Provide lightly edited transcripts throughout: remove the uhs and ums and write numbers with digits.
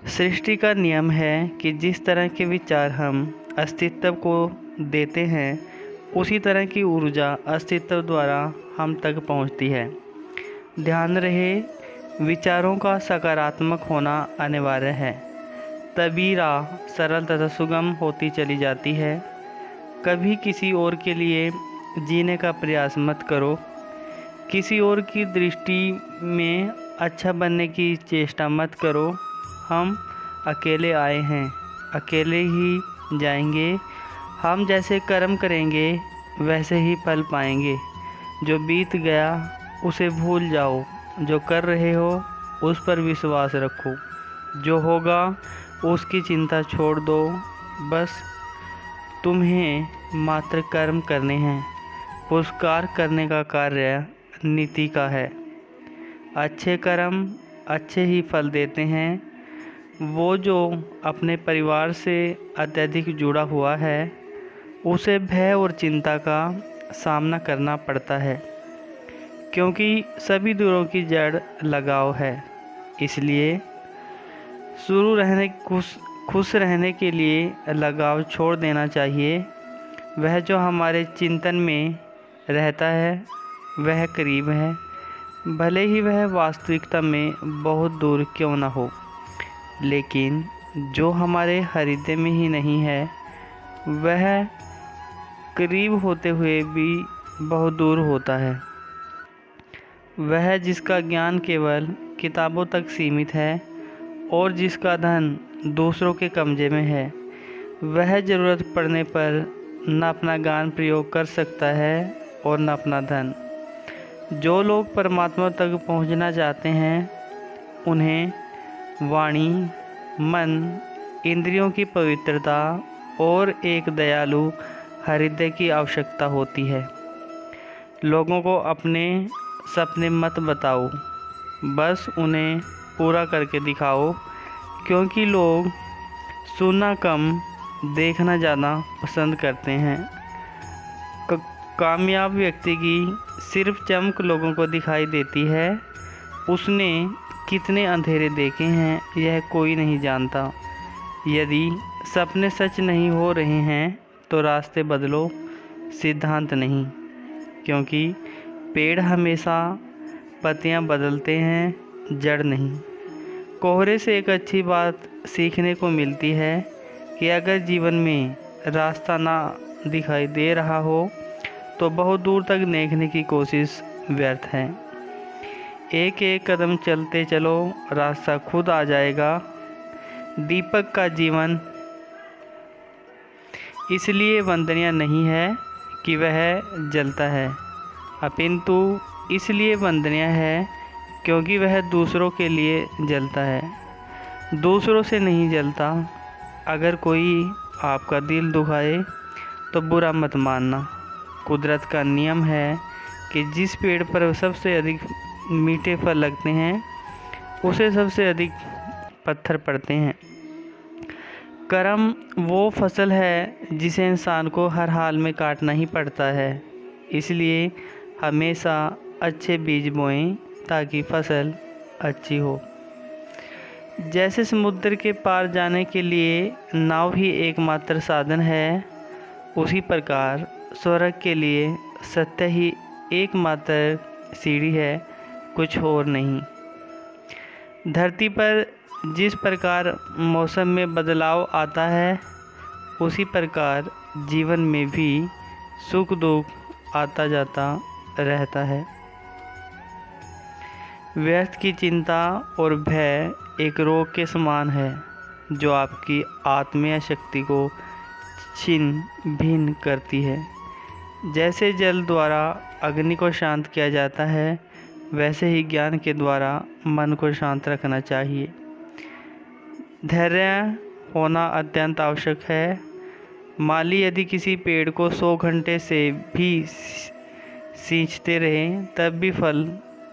सृष्टि का नियम है कि जिस तरह के विचार हम अस्तित्व को देते हैं, उसी तरह की ऊर्जा अस्तित्व द्वारा हम तक पहुंचती है। ध्यान रहे, विचारों का सकारात्मक होना अनिवार्य है, तभी राह सरल तथा सुगम होती चली जाती है। कभी किसी और के लिए जीने का प्रयास मत करो। किसी और की दृष्टि में अच्छा बनने की चेष्टा मत करो। हम अकेले आए हैं, अकेले ही जाएंगे। हम जैसे कर्म करेंगे वैसे ही फल पाएंगे। जो बीत गया उसे भूल जाओ, जो कर रहे हो उस पर विश्वास रखो, जो होगा उसकी चिंता छोड़ दो। बस तुम्हें मात्र कर्म करने हैं, पुरस्कार करने का कार्य नीति का है। अच्छे कर्म अच्छे ही फल देते हैं। वो जो अपने परिवार से अत्यधिक जुड़ा हुआ है, उसे भय और चिंता का सामना करना पड़ता है, क्योंकि सभी दूरों की जड़ लगाव है। इसलिए खुश रहने के लिए लगाव छोड़ देना चाहिए। वह जो हमारे चिंतन में रहता है वह करीब है, भले ही वह वास्तविकता में बहुत दूर क्यों न हो। लेकिन जो हमारे हृदय में ही नहीं है, वह करीब होते हुए भी बहुत दूर होता है। वह जिसका ज्ञान केवल किताबों तक सीमित है और जिसका धन दूसरों के कब्जे में है, वह ज़रूरत पड़ने पर न अपना ज्ञान प्रयोग कर सकता है और न अपना धन। जो लोग परमात्मा तक पहुंचना चाहते हैं, उन्हें वाणी, मन, इंद्रियों की पवित्रता और एक दयालु हृदय की आवश्यकता होती है। लोगों को अपने सपने मत बताओ, बस उन्हें पूरा करके दिखाओ, क्योंकि लोग सुनना कम, देखना ज़्यादा पसंद करते हैं। कामयाब व्यक्ति की सिर्फ चमक लोगों को दिखाई देती है। उसने कितने अंधेरे देखे हैं यह कोई नहीं जानता। यदि सपने सच नहीं हो रहे हैं तो रास्ते बदलो, सिद्धांत नहीं, क्योंकि पेड़ हमेशा पत्तियां बदलते हैं, जड़ नहीं। कोहरे से एक अच्छी बात सीखने को मिलती है कि अगर जीवन में रास्ता ना दिखाई दे रहा हो तो बहुत दूर तक देखने की कोशिश व्यर्थ है। एक एक कदम चलते चलो, रास्ता खुद आ जाएगा। दीपक का जीवन इसलिए वंदनीय नहीं है कि वह जलता है, अपितु इसलिए वंदनीय है क्योंकि वह दूसरों के लिए जलता है, दूसरों से नहीं जलता। अगर कोई आपका दिल दुखाए तो बुरा मत मानना। कुदरत का नियम है कि जिस पेड़ पर सबसे अधिक मीठे फल लगते हैं, उसे सबसे अधिक पत्थर पड़ते हैं। कर्म वो फसल है जिसे इंसान को हर हाल में काटना ही पड़ता है। इसलिए हमेशा अच्छे बीज बोएं ताकि फसल अच्छी हो। जैसे समुद्र के पार जाने के लिए नाव ही एकमात्र साधन है, उसी प्रकार स्वर्ग के लिए सत्य ही एकमात्र सीढ़ी है, कुछ और नहीं। धरती पर जिस प्रकार मौसम में बदलाव आता है, उसी प्रकार जीवन में भी सुख दुख आता जाता रहता है। व्यर्थ की चिंता और भय एक रोग के समान है, जो आपकी आत्मीय शक्ति को छिन्न भिन्न करती है। जैसे जल द्वारा अग्नि को शांत किया जाता है, वैसे ही ज्ञान के द्वारा मन को शांत रखना चाहिए। धैर्य होना अत्यंत आवश्यक है। माली यदि किसी पेड़ को 100 घंटे से भी सींचते रहें, तब भी फल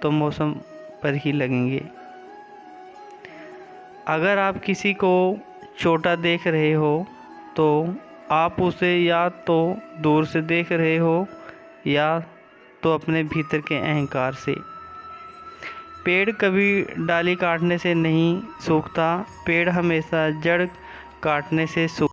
तो मौसम पर ही लगेंगे। अगर आप किसी को छोटा देख रहे हो तो आप उसे या तो दूर से देख रहे हो या तो अपने भीतर के अहंकार से। पेड़ कभी डाली काटने से नहीं सूखता, पेड़ हमेशा जड़ काटने से सूख